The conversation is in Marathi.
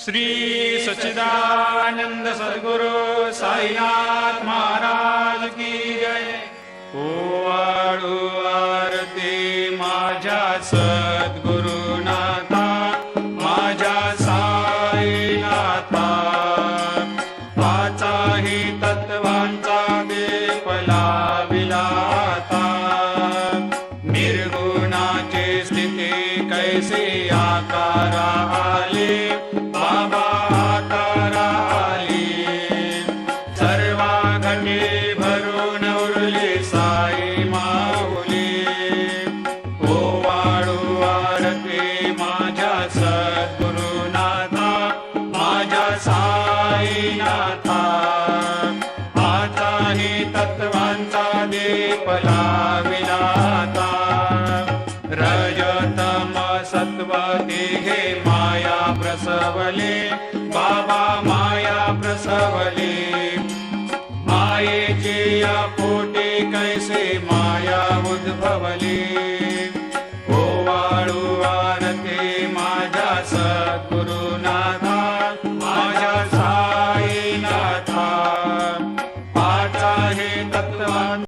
श्री सच्चिदानंद सद्गुरु साईनाथ महाराज की जय। ओवाळू आरती माझ्या सद्गुरुनाथा, माझ्या साईनाथा, पाचाही तत्वांचा दीप लाविला आता। निर्गुणाची स्थिती कैसे आकारा आले, बाबा आकारा आली। सर्वा घटे भरून उरली साई माऊली। ओवाळू आरती माझ्या सद्गुरुनाथा, माझ्या साईनाथा, आताही तत्वांचा दीप लाविला आता। रजतम सत्व तिघे माया प्रसवले, बाबा माया प्रसवले। मायेची या पोटी कैसे